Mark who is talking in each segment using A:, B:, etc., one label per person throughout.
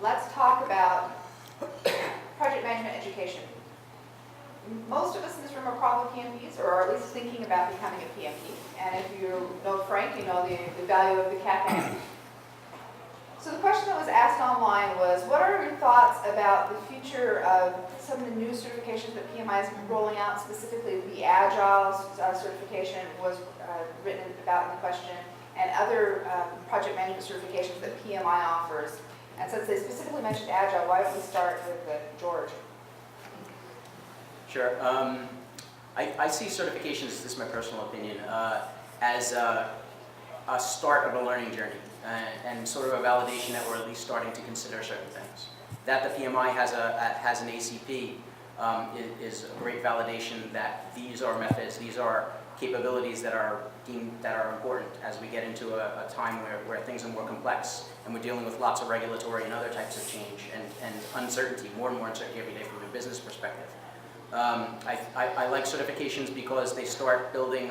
A: let's talk about project management education. Most of us in this room are probably PMPs, or are at least thinking about becoming a PMP. And if you know Frank, you know the value of the CAPM. So the question that was asked online was, what are your thoughts about the future of some of the new certifications that PMI is rolling out, specifically the Agile certification was written about in the question, and other project management certifications that PMI offers. And since they specifically mentioned Agile, why don't we start with George?
B: Sure. I see certifications, this is my personal opinion, as a start of a learning journey and sort of a validation that we're at least starting to consider certain things. That the PMI has an ACP is a great validation that these are methods, these are capabilities that are deemed that are important as we get into a time where things are more complex and we're dealing with lots of regulatory and other types of change and uncertainty, more and more uncertainty every day from a business perspective. I like certifications because they start building,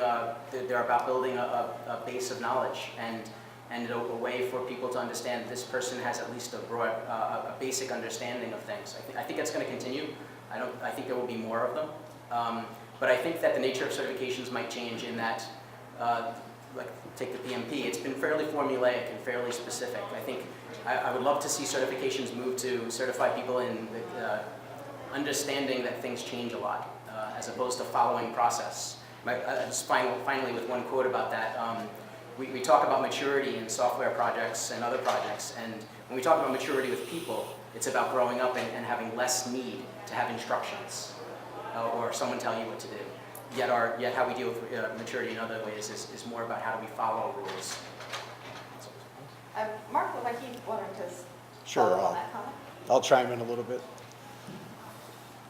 B: they're about building a base of knowledge and a way for people to understand this person has at least a basic understanding of things. I think that's going to continue. I think there will be more of them. But I think that the nature of certifications might change in that, like take the PMP, it's been fairly formulaic and fairly specific. I think I would love to see certifications move to certify people in the understanding that things change a lot, as opposed to following process. Just finally with one quote about that, we talk about maturity in software projects and other projects, and when we talk about maturity with people, it's about growing up and having less need to have instructions or someone tell you what to do. Yet how we deal with maturity in other ways is more about how do we follow rules.
A: Marc looked like he wanted to
C: Sure,
A: follow on that comment.
C: I'll chime in a little bit.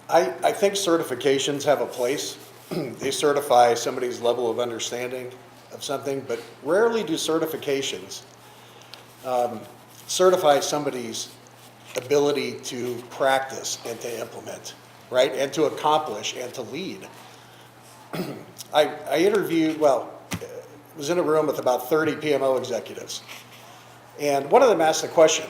C: I think certifications have a place. They certify somebody's level of understanding of something, but rarely do certifications certify somebody's ability to practice and to implement, right? And to accomplish and to lead. I interviewed, was in a room with about 30 PMO executives. And one of them asked the question,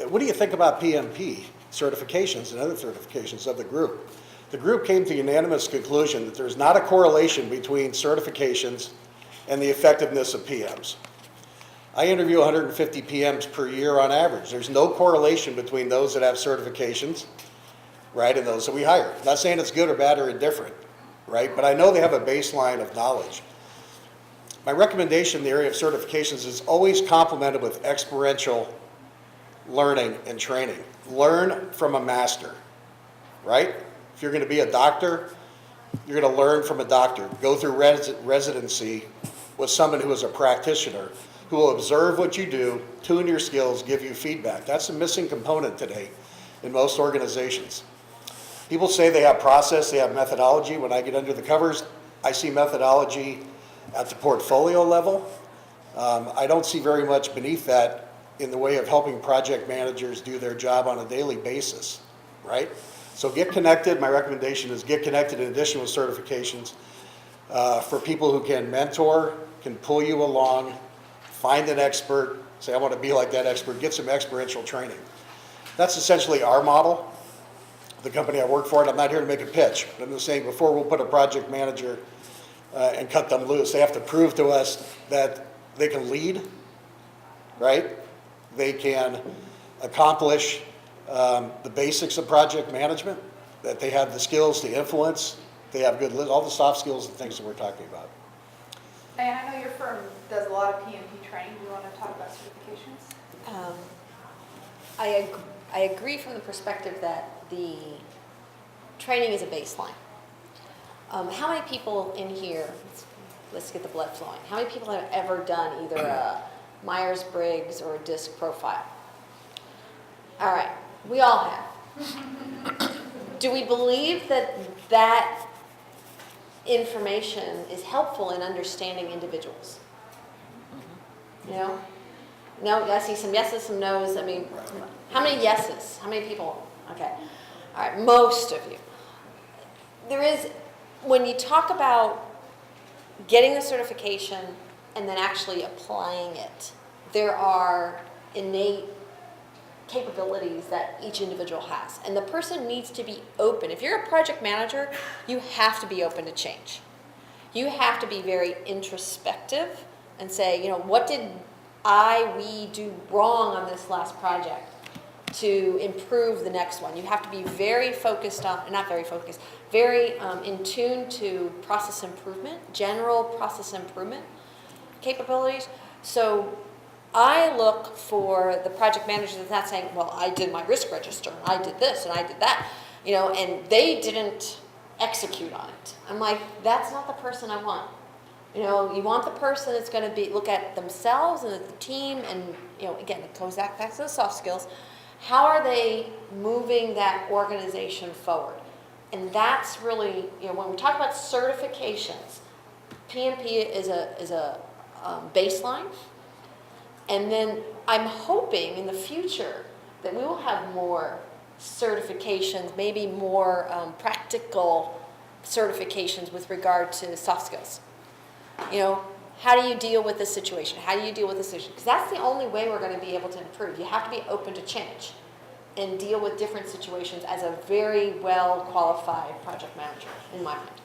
C: what do you think about PMP certifications and other certifications of the group? The group came to the unanimous conclusion that there's not a correlation between certifications and the effectiveness of PMs. I interview 150 PMs per year on average. There's no correlation between those that have certifications, right, and those that we hire. I'm not saying it's good or bad or indifferent, right, but I know they have a baseline of knowledge. My recommendation in the area of certifications is always complemented with experiential learning and training. Learn from a master, right? If you're going to be a doctor, you're going to learn from a doctor. Go through residency with someone who is a practitioner who will observe what you do, tune your skills, give you feedback. That's a missing component today in most organizations. People say they have process, they have methodology. When I get under the covers, I see methodology at the portfolio level. I don't see very much beneath that in the way of helping project managers do their job on a daily basis, right? So get connected. My recommendation is get connected in addition with certifications for people who can mentor, can pull you along, find an expert, say I want to be like that expert, get some experiential training. That's essentially our model, the company I work for, and I'm not here to make a pitch, but I'm just saying before we'll put a project manager and cut them loose, they have to prove to us that they can lead, right? They can accomplish the basics of project management, that they have the skills to influence, they have good, all the soft skills and things that we're talking about.
A: Diane, I know your firm does a lot of PMP training. Do you want to talk about certifications?
D: I agree from the perspective that the training is a baseline. How many people in here, let's get the blood flowing, how many people have ever done either a Myers-Briggs or a DISC profile? All right, we all have. Do we believe that that information is helpful in understanding individuals? You know? No, I see some yeses, some no's. I mean, how many yeses? How many people? Okay. All right, most of you. There is, when you talk about getting the certification and then actually applying it, there are innate capabilities that each individual has. And the person needs to be open. If you're a project manager, you have to be open to change. You have to be very introspective and say, you know, what did we do wrong on this last project to improve the next one? You have to be very focused on, not very focused, very in tune to process improvement, general process improvement capabilities. So I look for the project manager that's not saying, well, I did my risk register, and I did this, and I did that, you know, and they didn't execute on it. I'm like, that's not the person I want. You know, you want the person that's going to be look at themselves and at the team, and, you know, again, it goes back to the soft skills. How are they moving that organization forward? And that's really, you know, when we talk about certifications, PMP is a baseline. And then I'm hoping in the future that we will have more certifications, maybe more practical certifications with regard to soft skills. You know, how do you deal with this situation? How do you deal with this issue? Because that's the only way we're going to be able to improve. You have to be open to change and deal with different situations as a very well-qualified project manager, in my mind.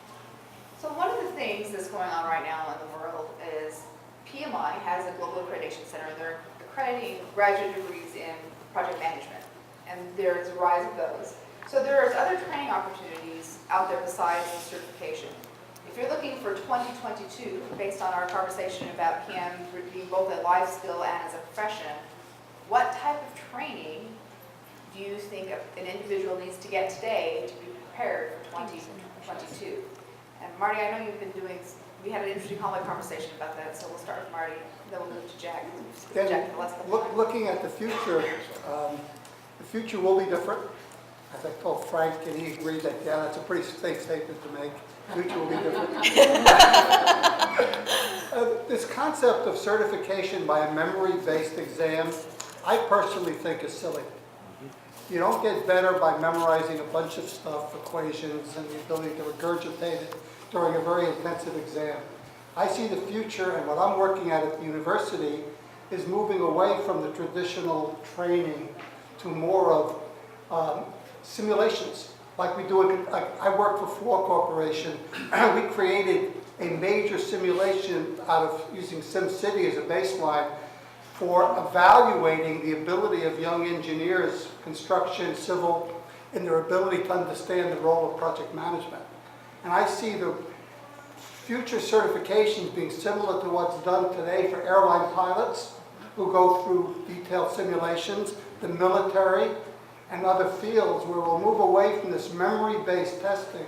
A: So one of the things that's going on right now in the world is PMI has a global accreditation center. They're accrediting graduate degrees in project management, and there's a rise of those. So there's other training opportunities out there besides the certification. If you're looking for 2022, based on our conversation about PM being both a life skill and as a profession, what type of training do you think an individual needs to get today to be prepared for 2022? And Marty, I know you've been doing, we had an interesting hallway conversation about that, so we'll start with Marty, then we'll move to Jack. Jack, let's go.
E: Looking at the future will be different. As I told Frank, and he agreed that, yeah, that's a pretty safe statement to make. The future will be different. This concept of certification by a memory-based exam, I personally think is silly. You don't get better by memorizing a bunch of stuff, equations, and the ability to regurgitate it during a very intensive exam. I see the future, and what I'm working at the university is moving away from the traditional training to more of simulations. Like we do, I work for Ford Corporation. We created a major simulation out of using SimCity as a baseline for evaluating the ability of young engineers, construction, civil, in their ability to understand the role of project management. And I see the future certifications being similar to what's done today for airline pilots who go through detailed simulations, the military, and other fields where we'll move away from this memory-based testing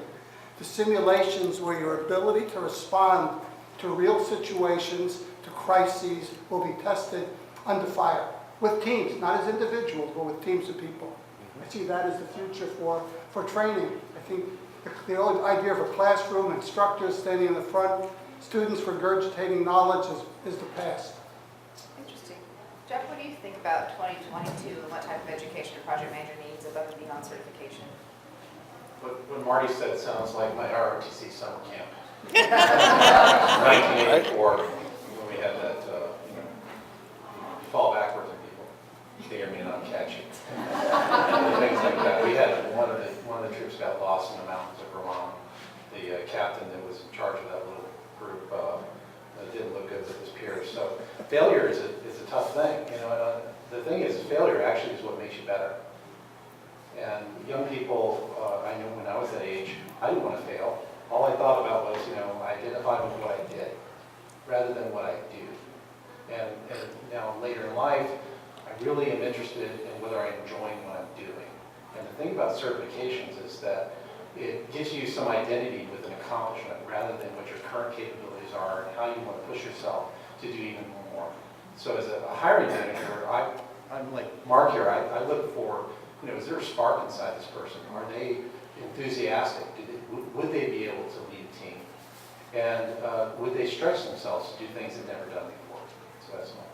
E: to simulations where your ability to respond to real situations, to crises, will be tested under fire with teams, not as individuals, but with teams of people. I see that as the future for training. I think the old idea of a classroom, instructors standing in the front, students regurgitating knowledge is the past.
A: Interesting. Jeff, what do you think about 2022 and what type of education a project manager needs above and beyond certification?
F: What Marty said sounds like my ROTC summer camp. 1984, when we had that, you fall backwards and people figure me not catch it. Things like that. We had one of the troops got lost in the mountains of Vermont. The captain that was in charge of that little group didn't look good with his peers. So failure is a tough thing. You know, the thing is, failure actually is what makes you better. And young people, I knew when I was that age, I didn't want to fail. All I thought about was, you know, identifying with what I did rather than what I do. And now later in life, I really am interested in whether I'm enjoying what I'm doing. And the thing about certifications is that it gives you some identity with an accomplishment rather than what your current capabilities are and how you want to push yourself to do even more. So as a hiring manager, I'm like Marc here, I look for, you know, is there a spark inside this person? Are they enthusiastic? Would they be able to lead a team? And would they stretch themselves to do things they've never done before? So that's my